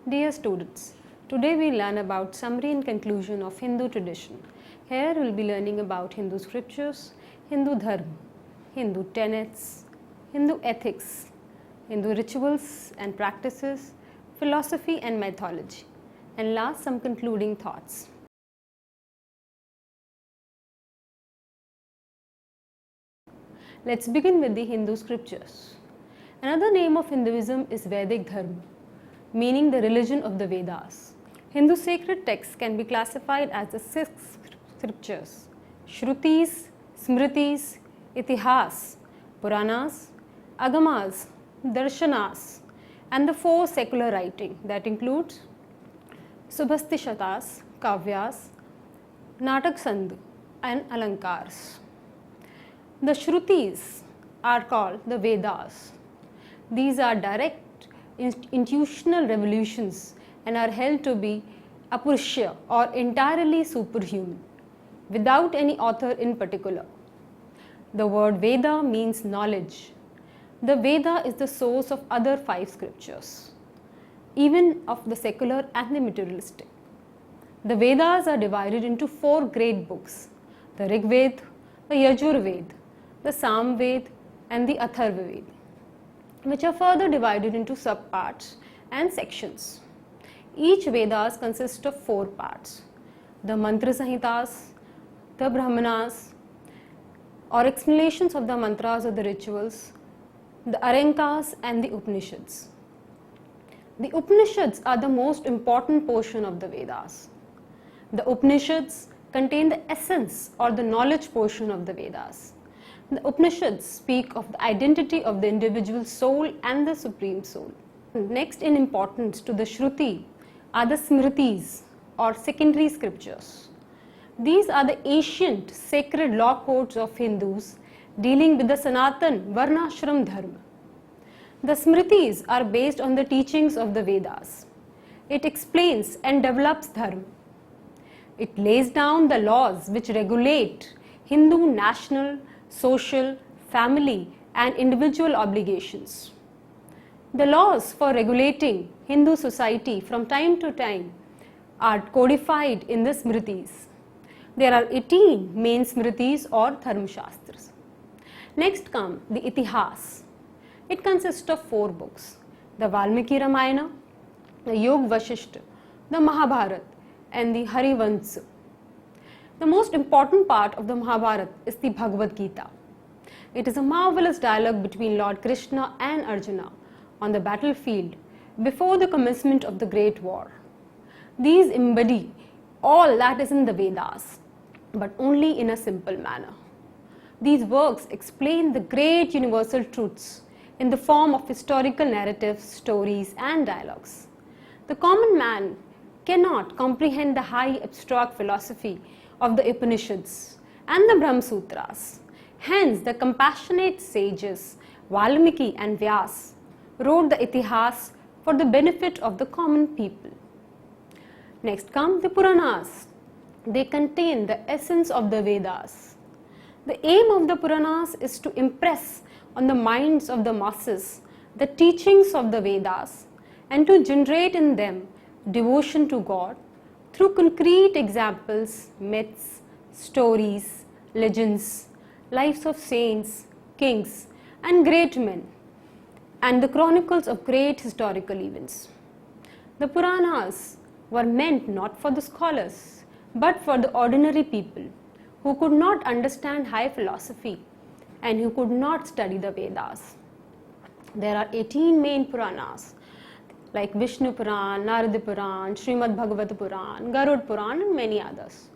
Dear students, today we learn about summary and conclusion of Hindu tradition. Here we will be learning about Hindu scriptures, Hindu dharma, Hindu tenets, Hindu ethics, Hindu rituals and practices, philosophy and mythology, and last some concluding thoughts. Let's begin with the Hindu scriptures. Another name of Hinduism is Vedic Dharma, meaning the religion of the Vedas. Hindu sacred texts can be classified as the six scriptures: Shrutis, Smritis, Itihas, Puranas, Agamas, Darshanas, and the four secular writing that includes Subhastishatas, Kavyas, Natak Sandhu, and Alankars. The Shrutis are called the Vedas. These are direct intuitional revolutions and are held to be apurusha or entirely superhuman, without any author in particular. The word Veda means knowledge. The Veda is the source of other five scriptures, even of the secular and the materialistic. The Vedas are divided into four great books: the Rig Veda, the Yajur Veda, the Sam Veda, and the Atharva Veda, which are further divided into subparts and sections. Each Vedas consists of four parts: the Mantra Sahitas, the Brahmanas, or explanations of the mantras or the rituals, the Arankas, and the Upanishads. The Upanishads are the most important portion of the Vedas. The Upanishads contain the essence or the knowledge portion of the Vedas. The Upanishads speak of the identity of the individual soul and the supreme soul. Next in importance to the Shruti are the Smritis or secondary scriptures. These are the ancient sacred law codes of Hindus dealing with the Sanatan Varnashram Dharma. The Smritis are based on the teachings of the Vedas. It explains and develops Dharma. It lays down the laws which regulate Hindu national, social, family, and individual obligations. The laws for regulating Hindu society from time to time are codified in the Smritis. There are 18 main Smritis or Dharmashastras. Next come the Itihas. It consists of four books: the Valmiki Ramayana, the Yog Vashishta, the Mahabharata, and the Harivansa. The most important part of the Mahabharata is the Bhagavad Gita. It is a marvelous dialogue between Lord Krishna and Arjuna on the battlefield before the commencement of the Great War. These embody all that is in the Vedas, but only in a simple manner. These works explain the great universal truths in the form of historical narratives, stories, and dialogues. The common man cannot comprehend the high abstract philosophy of the Upanishads and the Brahma Sutras. Hence, the compassionate sages Valmiki and Vyas wrote the Itihas for the benefit of the common people. Next come the Puranas. They contain the essence of the Vedas. The aim of the Puranas is to impress on the minds of the masses the teachings of the Vedas and to generate in them devotion to God through concrete examples, myths, stories, legends, lives of saints, kings, and great men, and the chronicles of great historical events. The Puranas were meant not for the scholars, but for the ordinary people who could not understand high philosophy and who could not study the Vedas. There are 18 main Puranas like Vishnu Puran, Narada Puran, Srimad Bhagavata Puran, Garud Puran, and many others.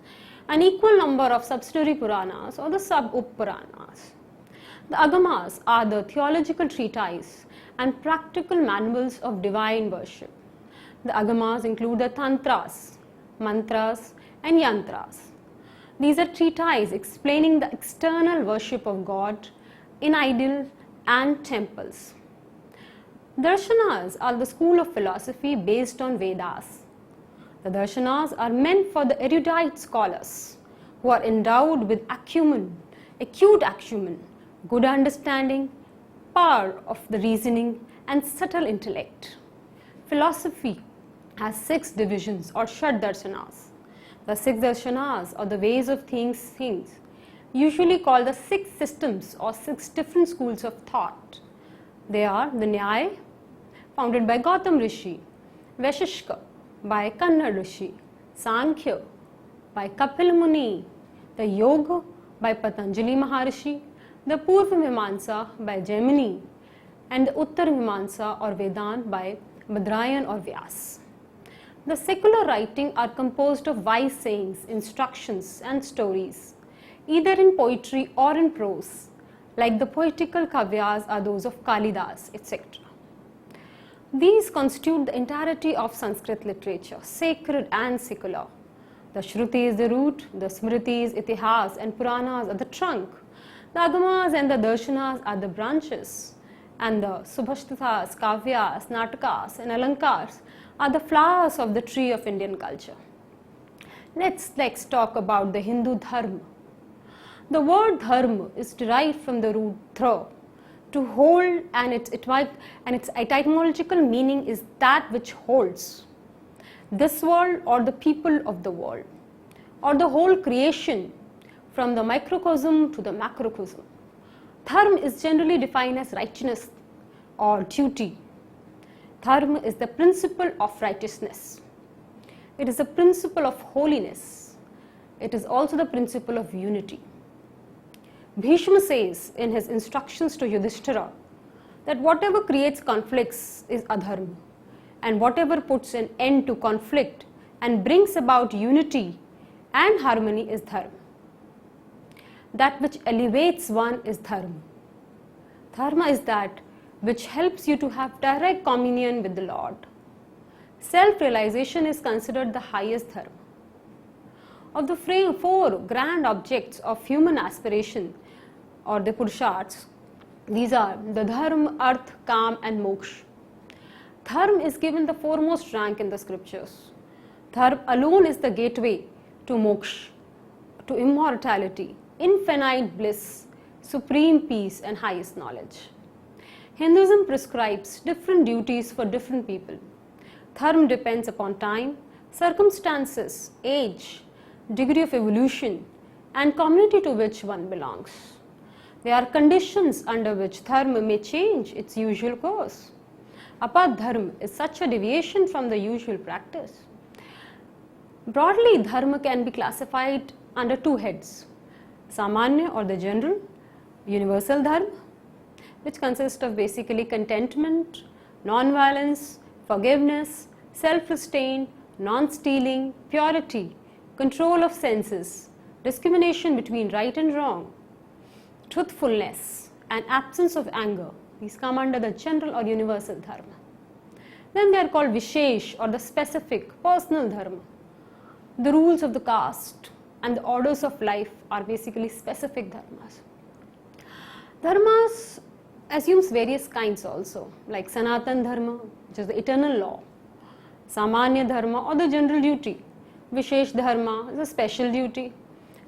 An equal number of subsidiary Puranas or the sub-Up-Puranas. The Agamas are the theological treatises and practical manuals of divine worship. The Agamas include the Tantras, Mantras, and Yantras. These are treatises explaining the external worship of God in idol and temples. Darshanas are the school of philosophy based on Vedas. The Darshanas are meant for the erudite scholars who are endowed with acute acumen, good understanding, power of the reasoning, and subtle intellect. Philosophy has 6 divisions or Shad Darshanas. The 6 Darshanas, or the ways of things, usually called the 6 systems or 6 different schools of thought. They are the Nyaya, founded by Gautam Rishi, Vaishishka by Kanna Rishi, Sankhya by Kapil Muni, the Yoga by Patanjali Maharishi, the Purva Mimamsa by Jaimini, and the Uttar Mimamsa or Vedant by Badrayan or Vyas. The secular writings are composed of wise sayings, instructions and stories, either in poetry or in prose, like the poetical kavyas are those of Kalidas, etc. These constitute the entirety of Sanskrit literature, sacred and secular. The Shruti is the root, the Smritis, Itihas and Puranas are the trunk, the Agamas and the Darshanas are the branches, and the Subhashtathas, Kavyas, Natakas and Alankars are the flowers of the tree of Indian culture. Let's talk about the Hindu Dharma. The word dharma is derived from the root dhra, to hold, and its etymological meaning is that which holds. This world or the people of the world, or the whole creation from the microcosm to the macrocosm. Dharma is generally defined as righteousness or duty. Dharma is the principle of righteousness. It is the principle of holiness. It is also the principle of unity. Bhishma says in his instructions to Yudhishthira that whatever creates conflicts is adharma, and whatever puts an end to conflict and brings about unity and harmony is dharma. That which elevates one is dharma. Dharma is that which helps you to have direct communion with the Lord. Self-realization is considered the highest dharma. Of the 4 grand objects of human aspiration, or the Purusharthas, these are the Dharma, Arth, Kam and Moksha. Dharma is given the foremost rank in the scriptures. Dharma alone is the gateway to moksha, to immortality, infinite bliss, supreme peace and highest knowledge. Hinduism prescribes different duties for different people. Dharma depends upon time, circumstances, age, degree of evolution and community to which one belongs. There are conditions under which dharma may change its usual course. Apad dharma is such a deviation from the usual practice. Broadly, dharma can be classified under 2 heads: Samanya or the general, universal dharma, which consists of basically contentment, non-violence, forgiveness, self-restraint, non-stealing, purity, control of senses, discrimination between right and wrong, truthfulness and absence of anger. These come under the general or universal dharma. Then they are called Vishesh or the specific, personal dharma. The rules of the caste and the orders of life are basically specific dharmas. Dharmas assumes various kinds also, like Sanatan dharma, which is the eternal law, Samanya dharma or the general duty, Vishesh dharma is a special duty,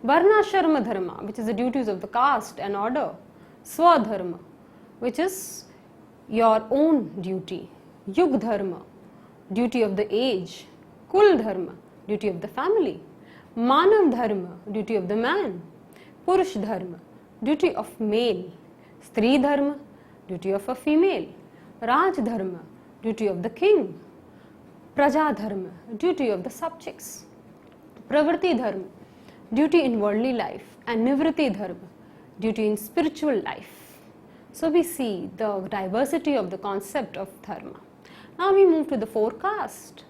Varnashrama dharma, which is the duties of the caste and order, Swadharma, which is your own duty, Yug dharma, duty of the age, Kul dharma, duty of the family, Manav dharma, duty of the man, Purush dharma, duty of male, Stri dharma, duty of a female, Raj dharma, duty of the king, Praja dharma, duty of the subjects, Pravrti dharma, duty in worldly life, and Nivriti dharma, duty in spiritual life. So we see the diversity of the concept of dharma. Now we move to the 4 castes.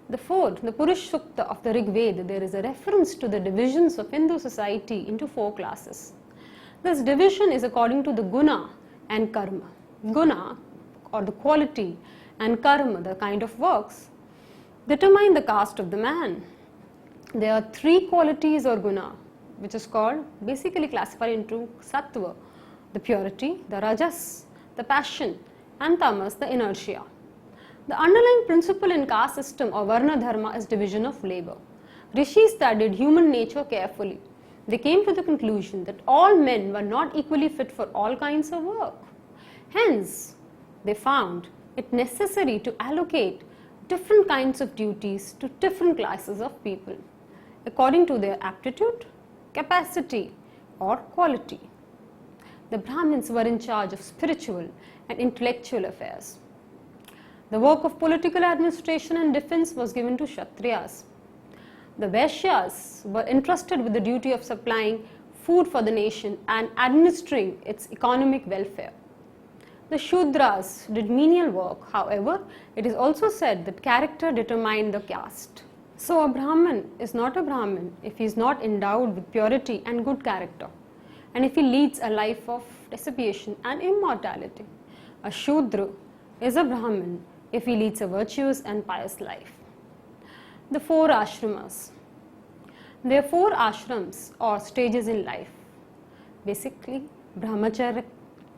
The Purush Sukta of the Rig Veda, there is a reference to the divisions of Hindu society into 4 classes. This division is according to the guna and karma. Guna, or the quality, and karma, the kind of works, determine the caste of the man. There are 3 qualities or guna, which is called, basically classified into sattva, the purity, the rajas, the passion, and tamas, the inertia. The underlying principle in caste system or varna dharma is division of labor. Rishis studied human nature carefully. They came to the conclusion that all men were not equally fit for all kinds of work. Hence, they found it necessary to allocate different kinds of duties to different classes of people according to their aptitude, capacity or quality. The Brahmins were in charge of spiritual and intellectual affairs. The work of political administration and defense was given to Kshatriyas. The Vaishyas were entrusted with the duty of supplying food for the nation and administering its economic welfare. The Shudras did menial work. However, it is also said that character determined the caste. So a Brahmin is not a Brahmin if he is not endowed with purity and good character, and if he leads a life of dissipation and immortality. A Shudra is a Brahmin if he leads a virtuous and pious life. The 4 ashramas. There are 4 ashrams or stages in life. Basically, Brahmacharya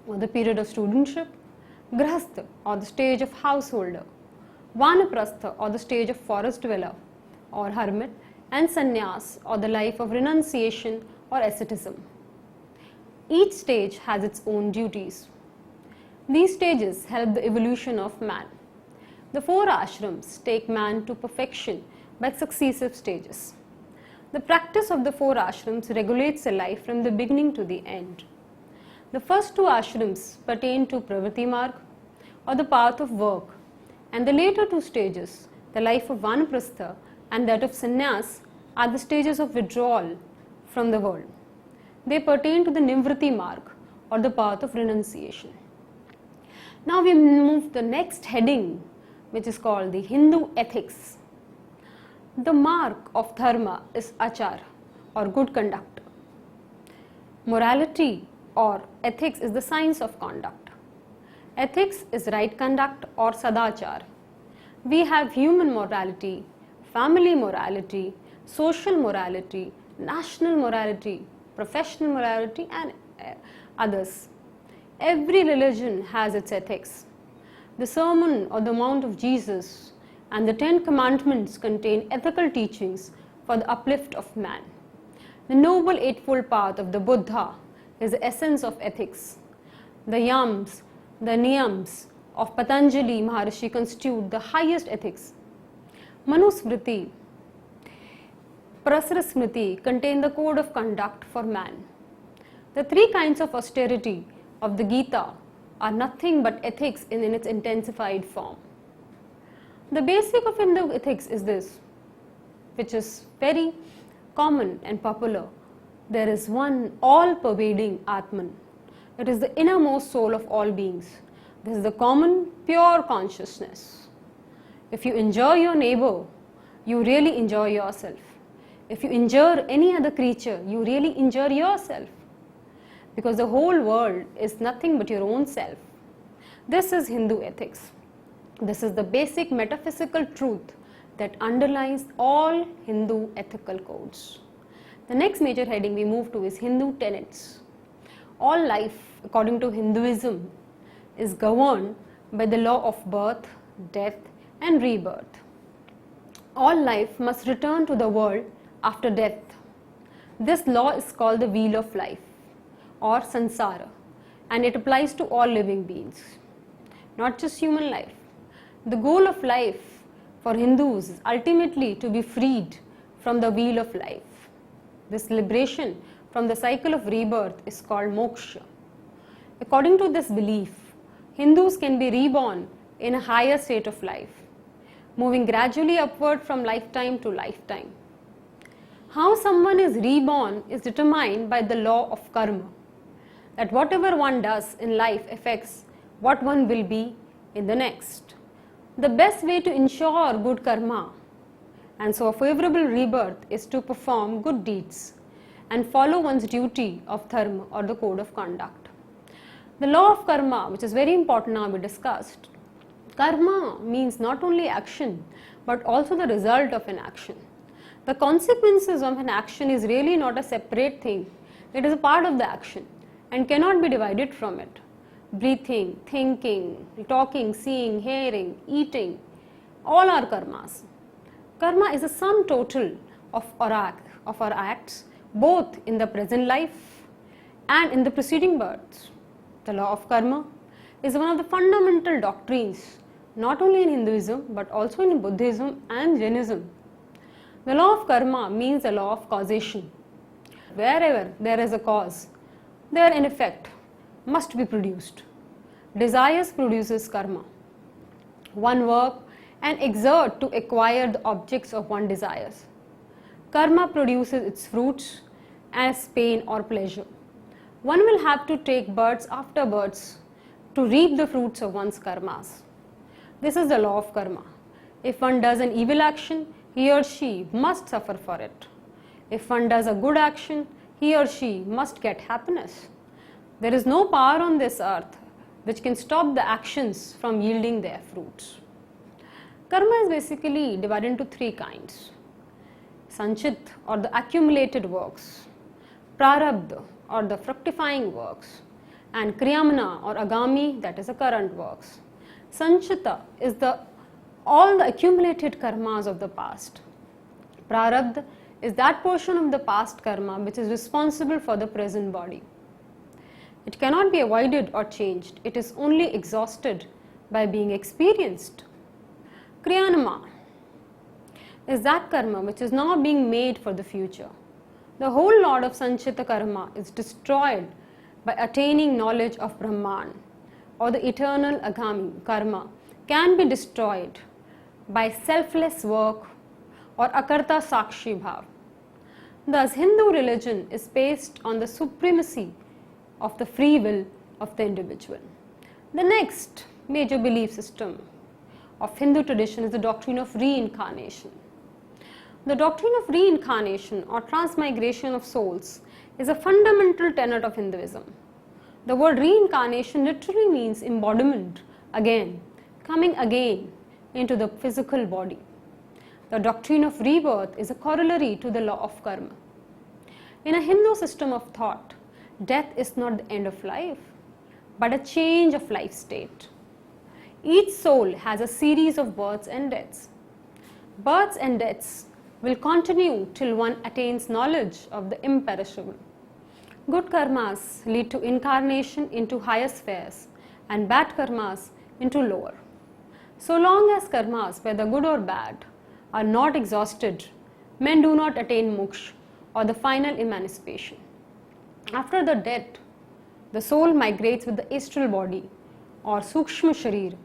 or the period of studentship, Grahastha or the stage of householder, Vanaprastha or the stage of forest dweller or hermit, and Sannyas or the life of renunciation or asceticism. Each stage has its own duties. These stages help the evolution of man. The 4 ashrams take man to perfection by successive stages. The practice of the 4 ashrams regulates a life from the beginning to the end. The first 2 ashrams pertain to Pravritti Marg or the path of work, and the later 2 stages, the life of Vanaprastha and that of Sannyas, are the stages of withdrawal from the world. They pertain to the Nivritti Marg or the path of renunciation. Now we move to the next heading, which is called the Hindu ethics. The mark of dharma is achar or good conduct. Morality or ethics is the science of conduct. Ethics is right conduct or sadachar. We have human morality, family morality, social morality, national morality, professional morality, and others. Every religion has its ethics. The Sermon on the Mount of Jesus and the 10 Commandments contain ethical teachings for the uplift of man. The Noble Eightfold Path of the Buddha is the essence of ethics. The yams, the niyams of Patanjali Maharishi constitute the highest ethics. Manusmriti, Prasarasmriti contain the code of conduct for man. The 3 kinds of austerity of the Gita are nothing but ethics in its intensified form. The basic of Hindu ethics is this, which is very common and popular. There is one all-pervading Atman. It is the innermost soul of all beings. This is the common, pure consciousness. If you enjoy your neighbor, you really enjoy yourself. If you injure any other creature, you really injure yourself. Because the whole world is nothing but your own self. This is Hindu ethics. This is the basic metaphysical truth that underlies all Hindu ethical codes. The next major heading we move to is Hindu tenets. All life, according to Hinduism, is governed by the law of birth, death, and rebirth. All life must return to the world after death. This law is called the wheel of life or samsara, and it applies to all living beings, not just human life. The goal of life for Hindus is ultimately to be freed from the wheel of life. This liberation from the cycle of rebirth is called moksha. According to this belief, Hindus can be reborn in a higher state of life, moving gradually upward from lifetime to lifetime. How someone is reborn is determined by the law of karma, that whatever one does in life affects what one will be in the next. The best way to ensure good karma and so a favorable rebirth is to perform good deeds and follow one's duty of dharma or the code of conduct. The law of karma, which is very important now we discussed. Karma means not only action but also the result of an action. The consequences of an action is really not a separate thing. It is a part of the action and cannot be divided from it. Breathing, thinking, talking, seeing, hearing, eating, all are karmas. Karma is the sum total of our acts, both in the present life and in the preceding births. The law of karma is one of the fundamental doctrines not only in Hinduism but also in Buddhism and Jainism. The law of karma means the law of causation. Wherever there is a cause, there an effect must be produced. Desires produces karma. One work and exert to acquire the objects of one desires. Karma produces its fruits as pain or pleasure. One will have to take births after births to reap the fruits of one's karmas. This is the law of karma. If one does an evil action, he or she must suffer for it. If one does a good action, he or she must get happiness. There is no power on this earth which can stop the actions from yielding their fruits. Karma is basically divided into three kinds. Sanchit or the accumulated works, Prarabdha or the fructifying works, and Kriyamana or Agami, that is the current works. Sanchita is all the accumulated karmas of the past. Prarabdha is that portion of the past karma which is responsible for the present body. It cannot be avoided or changed. It is only exhausted by being experienced. Kriyanama is that karma which is now being made for the future. The whole lot of Sanchita karma is destroyed by attaining knowledge of Brahman, or the eternal Agami karma can be destroyed by selfless work or Akarta Sakshi Bhav. Thus, Hindu religion is based on the supremacy of the free will of the individual. The next major belief system of Hindu tradition is the doctrine of reincarnation. The doctrine of reincarnation or transmigration of souls is a fundamental tenet of Hinduism. The word reincarnation literally means embodiment, again, coming again into the physical body. The doctrine of rebirth is a corollary to the law of karma. In a Hindu system of thought, death is not the end of life, but a change of life state. Each soul has a series of births and deaths. Births and deaths will continue till one attains knowledge of the imperishable. Good karmas lead to incarnation into higher spheres and bad karmas into lower. So long as karmas, whether good or bad, are not exhausted, men do not attain moksha or the final emancipation. After the death, the soul migrates with the astral body or sukshma sharir.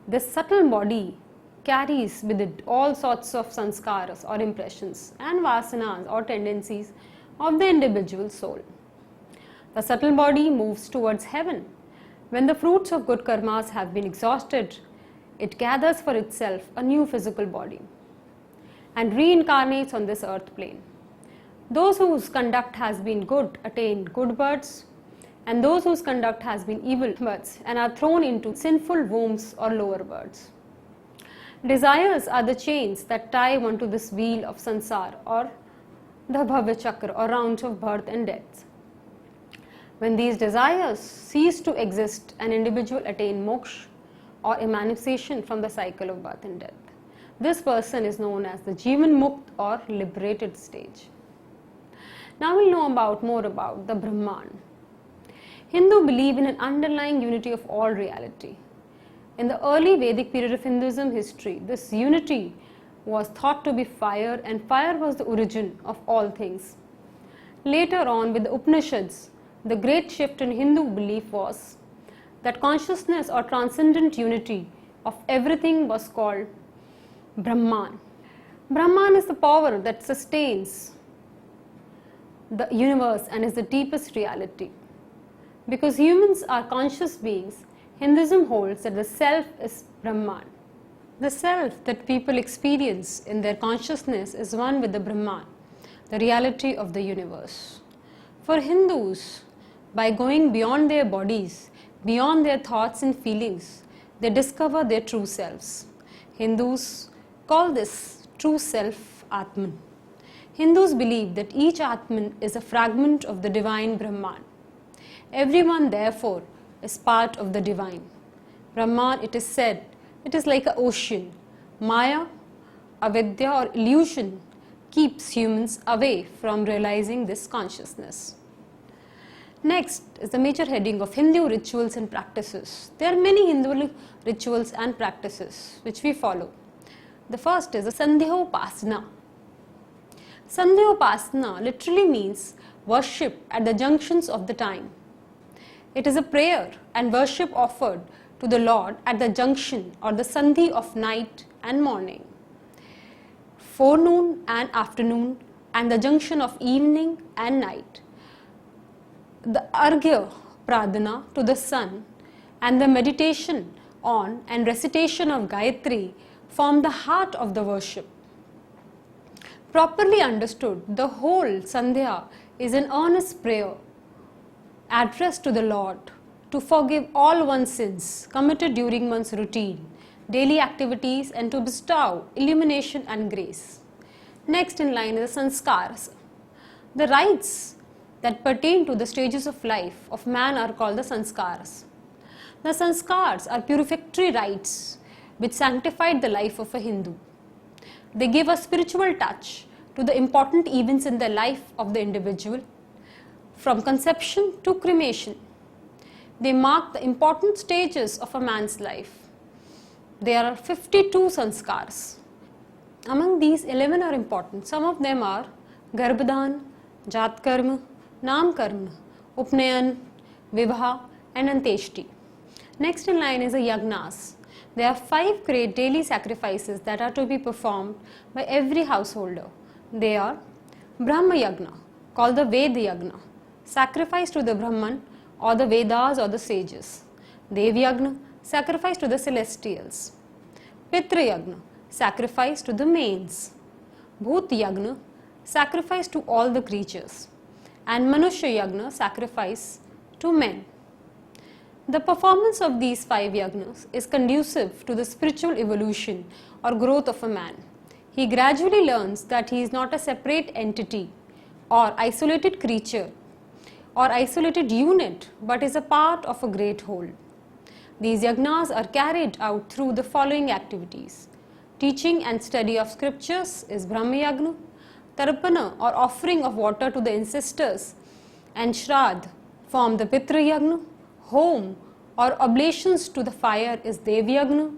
This subtle body carries with it all sorts of sanskaras or impressions and vasanas or tendencies of the individual soul. The subtle body moves towards heaven. When the fruits of good karmas have been exhausted, it gathers for itself a new physical body and reincarnates on this earth plane. Those whose conduct has been good attain good births, and those whose conduct has been evil births and are thrown into sinful wombs or lower births. Desires are the chains that tie one to this wheel of sansar or the bhavya chakra or rounds of birth and death. When these desires cease to exist, an individual attains moksha or emancipation from the cycle of birth and death. This person is known as the Jivan Mukt or liberated stage. Now we'll know more about the Brahman. Hindu believe in an underlying unity of all reality. In the early Vedic period of Hinduism history, this unity was thought to be fire, and fire was the origin of all things. Later on, with the Upanishads, the great shift in Hindu belief was that consciousness or transcendent unity of everything was called Brahman. Brahman is the power that sustains the universe and is the deepest reality. Because humans are conscious beings, Hinduism holds that the self is Brahman. The self that people experience in their consciousness is one with the Brahman, the reality of the universe. For Hindus, by going beyond their bodies, beyond their thoughts and feelings, they discover their true selves. Hindus call this true self Atman. Hindus believe that each Atman is a fragment of the divine Brahman. Everyone, therefore, is part of the divine. Brahman, it is said, it is like an ocean. Maya, avidya or illusion keeps humans away from realizing this consciousness. Next is the major heading of Hindu rituals and practices. There are many Hindu rituals and practices which we follow. The first is the Sandhyopasana. Sandhyopasana literally means worship at the junctions of the time. It is a prayer and worship offered to the Lord at the junction or the sandhi of night and morning, forenoon and afternoon, and the junction of evening and night. The Arghya Pradhana to the sun and the meditation on and recitation of Gayatri form the heart of the worship. Properly understood, the whole Sandhya is an earnest prayer addressed to the Lord to forgive all one's sins committed during one's routine, daily activities, and to bestow illumination and grace. Next in line is the sanskars. The rites that pertain to the stages of life of man are called the sanskars. The sanskars are purificatory rites which sanctified the life of a Hindu. They give a spiritual touch to the important events in the life of the individual, from conception to cremation. They mark the important stages of a man's life. There are 52 sanskars. Among these, 11 are important. Some of them are Garbhadan, Jatkarma, Namkarma, Upnayan, Vivaha, and Anteshti. Next in line is the Yagnas. There are 5 great daily sacrifices that are to be performed by every householder. They are Brahma Yagna, called the Ved Yagna, sacrifice to the Brahman or the Vedas or the sages. Dev Yagna, sacrifice to the celestials. Pitra Yagna, sacrifice to the mains. Bhut Yagna, sacrifice to all the creatures. And Manushya Yagna, sacrifice to men. The performance of these 5 yagnas is conducive to the spiritual evolution or growth of a man. He gradually learns that he is not a separate entity or isolated creature or isolated unit, but is a part of a great whole. These yagnas are carried out through the following activities. Teaching and study of scriptures is Brahma Yagna. Tarpana or offering of water to the ancestors and Shraddh form the Pitra Yagna. Home or oblations to the fire is Dev Yagna.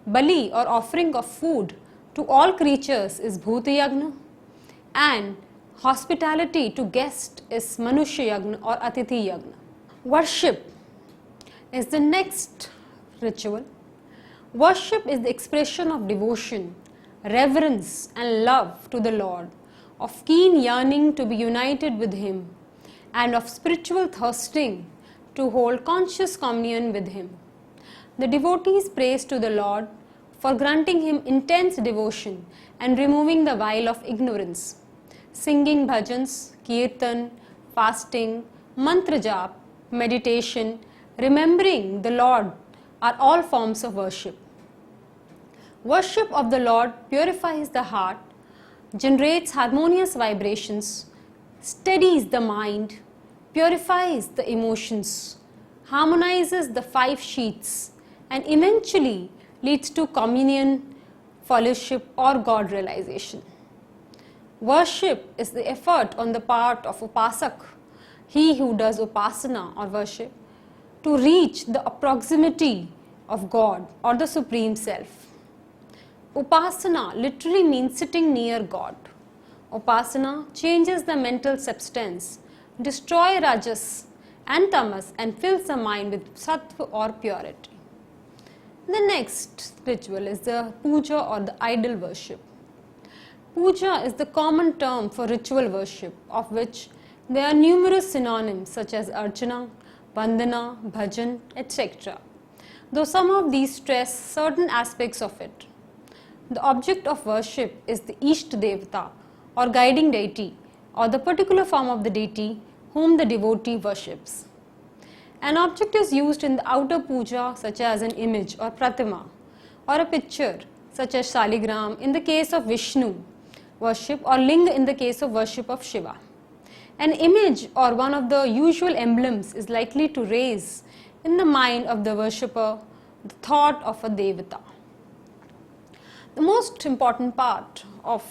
Bali or offering of food to all creatures is Bhut Yagna. And hospitality to guests is Manushya Yagna or Atithi Yagna. Worship is the next ritual. Worship is the expression of devotion, reverence and love to the Lord, of keen yearning to be united with Him, and of spiritual thirsting to hold conscious communion with Him. The devotees praise to the Lord for granting Him intense devotion and removing the veil of ignorance. Singing bhajans, kirtan, fasting, mantra jap, meditation, remembering the Lord are all forms of worship. Worship of the Lord purifies the heart, generates harmonious vibrations, steadies the mind, purifies the emotions, harmonizes the 5 sheaths, and eventually leads to communion, fellowship, or God realization. Worship is the effort on the part of upasak, he who does upasana or worship, to reach the proximity of God or the Supreme Self. Upasana literally means sitting near God. Upasana changes the mental substance, destroys rajas and tamas, and fills the mind with sattva or purity. The next ritual is the puja or the idol worship. Puja is the common term for ritual worship, of which there are numerous synonyms such as archana, vandana, bhajan, etc. Though some of these stress certain aspects of it. The object of worship is the Isht Devata or guiding deity, or the particular form of the deity whom the devotee worships. An object is used in the outer puja such as an image or pratima, or a picture such as shaligram in the case of Vishnu worship, or linga in the case of worship of Shiva. An image or one of the usual emblems is likely to raise in the mind of the worshipper the thought of a devata. The most important part of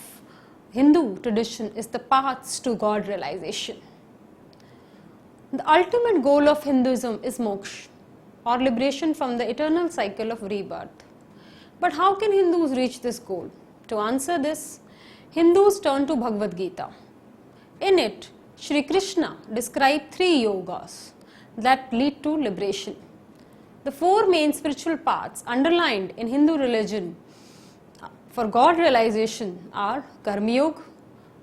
Hindu tradition is the paths to God realization. The ultimate goal of Hinduism is moksha, or liberation from the eternal cycle of rebirth. But how can Hindus reach this goal? To answer this, Hindus turn to Bhagavad Gita. In it, Shri Krishna described 3 yogas that lead to liberation. The 4 main spiritual paths underlined in Hindu religion for God realization are Karma Yoga,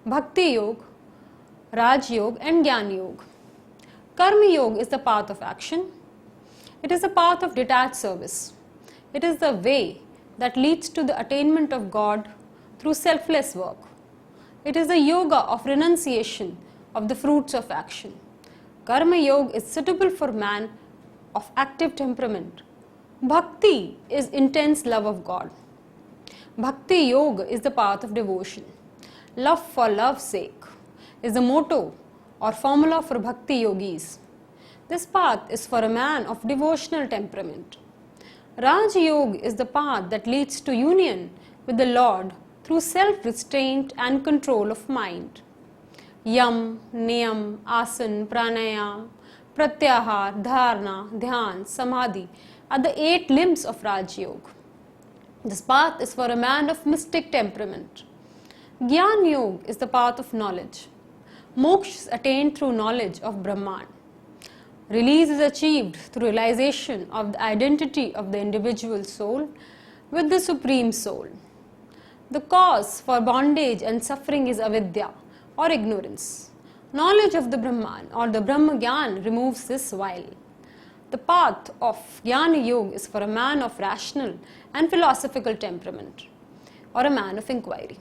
Bhakti Yoga, Raj Yoga and Jnana Yoga. Karma Yoga is the path of action. It is the path of detached service. It is the way that leads to the attainment of God through selfless work. It is the yoga of renunciation of the fruits of action. Karma Yoga is suitable for man of active temperament. Bhakti is intense love of God. Bhakti Yoga is the path of devotion. Love for love's sake is the motto or formula for Bhakti Yogis. This path is for a man of devotional temperament. Raj Yoga is the path that leads to union with the Lord through self-restraint and control of mind. Yam, Niyam, Asan, Pranayam, Pratyahar, Dharana, Dhyan, Samadhi are the 8 limbs of Raj Yoga. This path is for a man of mystic temperament. Jnana Yoga is the path of knowledge. Moksha is attained through knowledge of Brahman. Release is achieved through realization of the identity of the individual soul with the Supreme Soul. The cause for bondage and suffering is avidya or ignorance. Knowledge of the Brahman or the Brahma Gyan removes this vile. The path of Jnana Yoga is for a man of rational and philosophical temperament or a man of inquiry.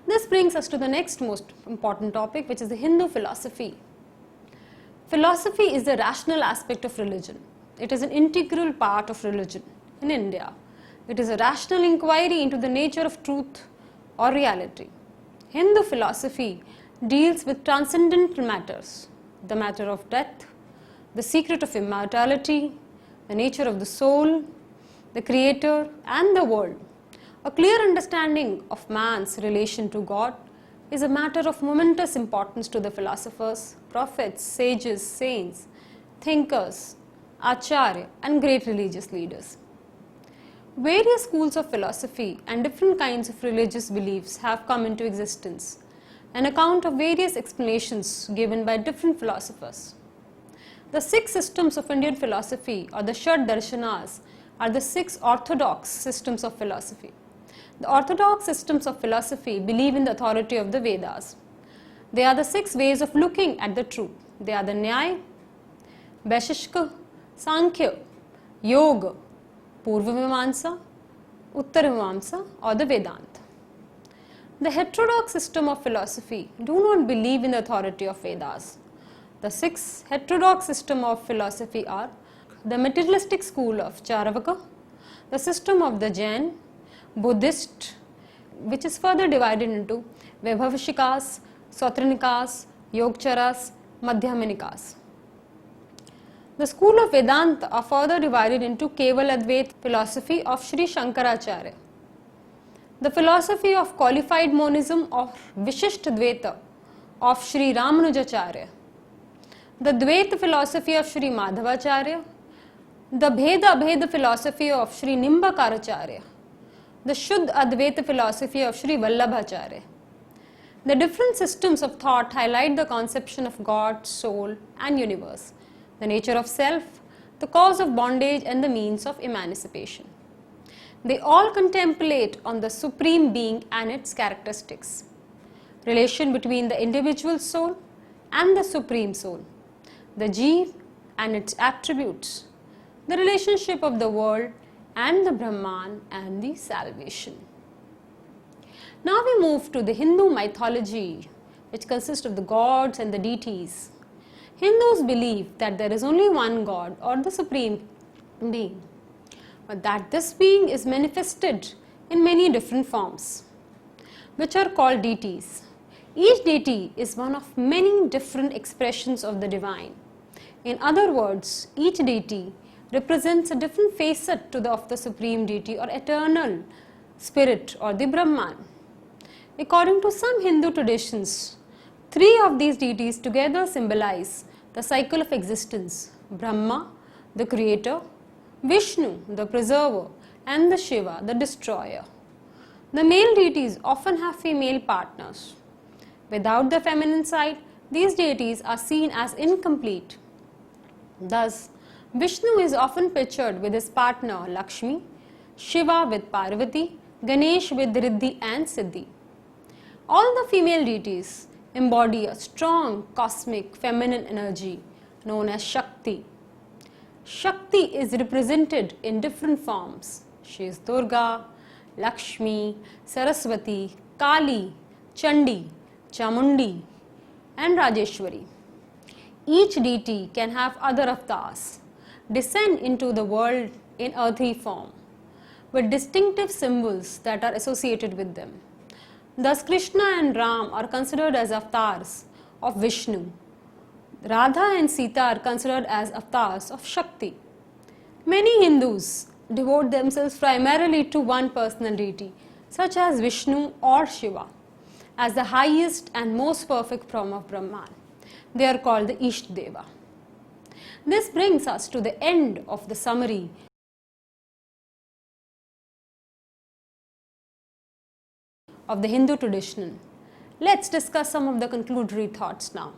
This brings us to the next most important topic, which is the Hindu philosophy. Philosophy is the rational aspect of religion. It is an integral part of religion in India. It is a rational inquiry into the nature of truth or reality. Hindu philosophy deals with transcendental matters, the matter of death, the secret of immortality, the nature of the soul, the creator and the world. A clear understanding of man's relation to God is a matter of momentous importance to the philosophers, prophets, sages, saints, thinkers, acharya and great religious leaders. Various schools of philosophy and different kinds of religious beliefs have come into existence, an account of various explanations given by different philosophers. The 6 systems of Indian philosophy, or the Shad Darshanas, are the 6 orthodox systems of philosophy. The orthodox systems of philosophy believe in the authority of the Vedas. They are the 6 ways of looking at the truth. They are the Nyaya, Vaisheshika, Sankhya, Yoga, Purva Mimamsa, Uttara Mimamsa or the Vedanta. The heterodox system of philosophy do not believe in the authority of Vedas. The 6 heterodox system of philosophy are the materialistic school of Charvaka, the system of the Jain, Buddhist, which is further divided into Vaibhavashikas, Sautranikas, Yogcharas, Madhyamanikas. The school of Vedanta are further divided into Kevaladvaita philosophy of Sri Shankaracharya, the philosophy of qualified monism or Vishishtadvaita of Sri Ramanujacharya, the Dvaita philosophy of Sri Madhavacharya, the Bheda Abheda philosophy of Sri Nimbakaracharya, the Shuddha Advaita philosophy of Sri Vallabhacharya. The different systems of thought highlight the conception of God, soul and universe, the nature of self, the cause of bondage and the means of emancipation. They all contemplate on the Supreme Being and its characteristics, relation between the individual soul and the Supreme Soul, the Jeev and its attributes, the relationship of the world and the Brahman and the salvation. Now we move to the Hindu mythology, which consists of the gods and the deities. Hindus believe that there is only one God or the Supreme Being, but that this being is manifested in many different forms, which are called deities. Each deity is one of many different expressions of the divine. In other words, each deity represents a different facet of the Supreme Deity or eternal spirit or the Brahman. According to some Hindu traditions, 3 of these deities together symbolize the cycle of existence, Brahma, the creator, Vishnu, the preserver, and the Shiva, the destroyer. The male deities often have female partners. Without the feminine side, these deities are seen as incomplete. Thus, Vishnu is often pictured with his partner Lakshmi, Shiva with Parvati, Ganesh with Riddhi and Siddhi. All the female deities embody a strong cosmic feminine energy known as Shakti. Shakti is represented in different forms. She is Durga, Lakshmi, Saraswati, Kali, Chandi, Chamundi, and Rajeshwari. Each deity can have other avatars, descend into the world in earthly form, with distinctive symbols that are associated with them. Thus, Krishna and Ram are considered as avatars of Vishnu. Radha and Sita are considered as avatars of Shakti. Many Hindus devote themselves primarily to one personal deity, such as Vishnu or Shiva, as the highest and most perfect form of Brahman. They are called the Ishtadeva. This brings us to the end of the summary of the Hindu tradition. Let's discuss some of the conclusory thoughts now.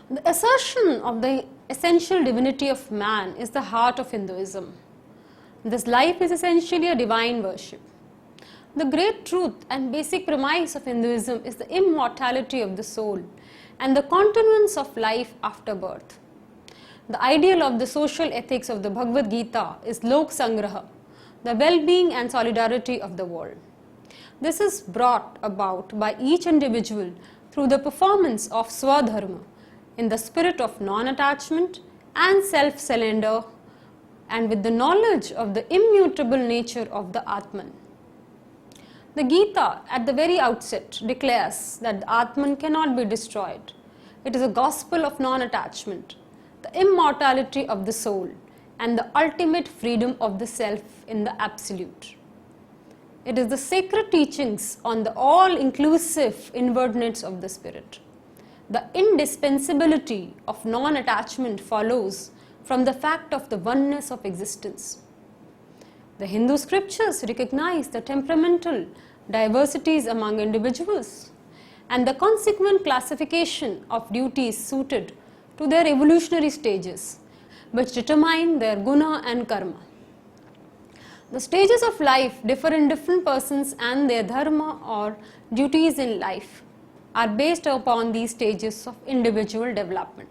The assertion of the essential divinity of man is the heart of Hinduism. This life is essentially a divine worship. The great truth and basic premise of Hinduism is the immortality of the soul and the continuance of life after birth. The ideal of the social ethics of the Bhagavad Gita is Lok Sangraha, the well-being and solidarity of the world. This is brought about by each individual through the performance of Swadharma in the spirit of non-attachment and self-surrender, and with the knowledge of the immutable nature of the Atman. The Gita at the very outset declares that the Atman cannot be destroyed. It is a gospel of non-attachment, the immortality of the soul, and the ultimate freedom of the self in the absolute. It is the sacred teachings on the all-inclusive inwardness of the spirit. The indispensability of non-attachment follows from the fact of the oneness of existence. The Hindu scriptures recognize the temperamental diversities among individuals and the consequent classification of duties suited to their evolutionary stages, which determine their guna and karma. The stages of life differ in different persons, and their dharma or duties in life are based upon these stages of individual development.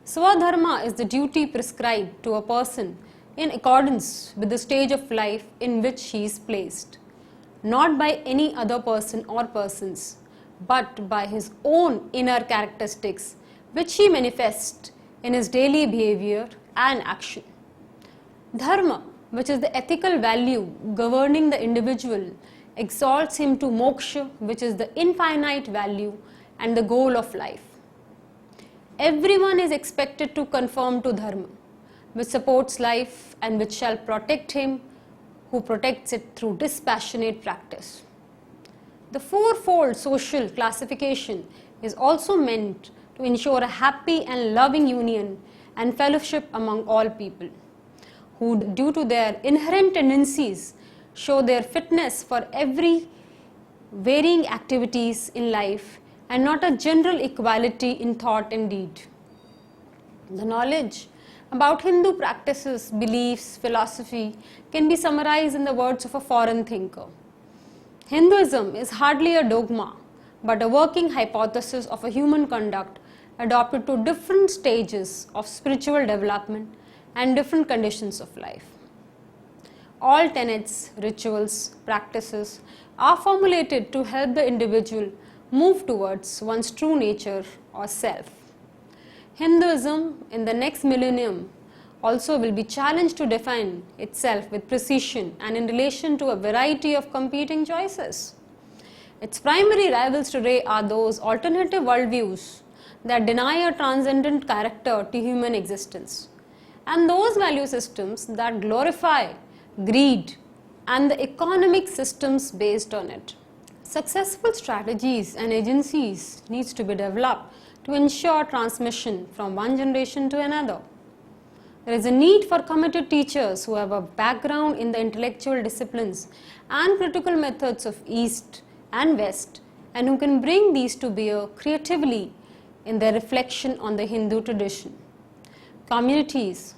Swadharma is the duty prescribed to a person in accordance with the stage of life in which he is placed, not by any other person or persons, but by his own inner characteristics, which he manifests in his daily behavior and action. Dharma, which is the ethical value governing the individual, exalts him to moksha, which is the infinite value and the goal of life. Everyone is expected to conform to dharma, which supports life and which shall protect him who protects it through dispassionate practice. The fourfold social classification is also meant to ensure a happy and loving union and fellowship among all people, who, due to their inherent tendencies, show their fitness for every varying activities in life and not a general equality in thought and deed. The knowledge about Hindu practices, beliefs, philosophy can be summarized in the words of a foreign thinker. Hinduism is hardly a dogma, but a working hypothesis of a human conduct adapted to different stages of spiritual development and different conditions of life. All tenets, rituals, practices are formulated to help the individual move towards one's true nature or self. Hinduism in the next millennium also will be challenged to define itself with precision and in relation to a variety of competing choices. Its primary rivals today are those alternative worldviews that deny a transcendent character to human existence, and those value systems that glorify greed and the economic systems based on it. Successful strategies and agencies needs to be developed to ensure transmission from one generation to another. There is a need for committed teachers who have a background in the intellectual disciplines and critical methods of East and West, and who can bring these to bear creatively in their reflection on the Hindu tradition. Communities,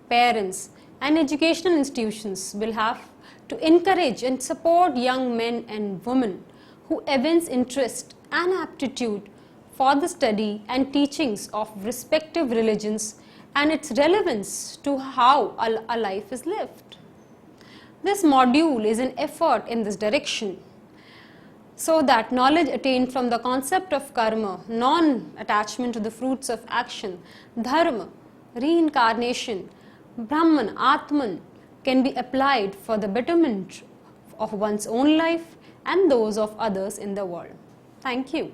parents, and educational institutions will have to encourage and support young men and women who evince interest and aptitude for the study and teachings of respective religions and its relevance to how a life is lived. This module is an effort in this direction so that knowledge attained from the concept of karma, non-attachment to the fruits of action, dharma, reincarnation, Brahman, Atman, can be applied for the betterment of one's own life and those of others in the world. Thank you.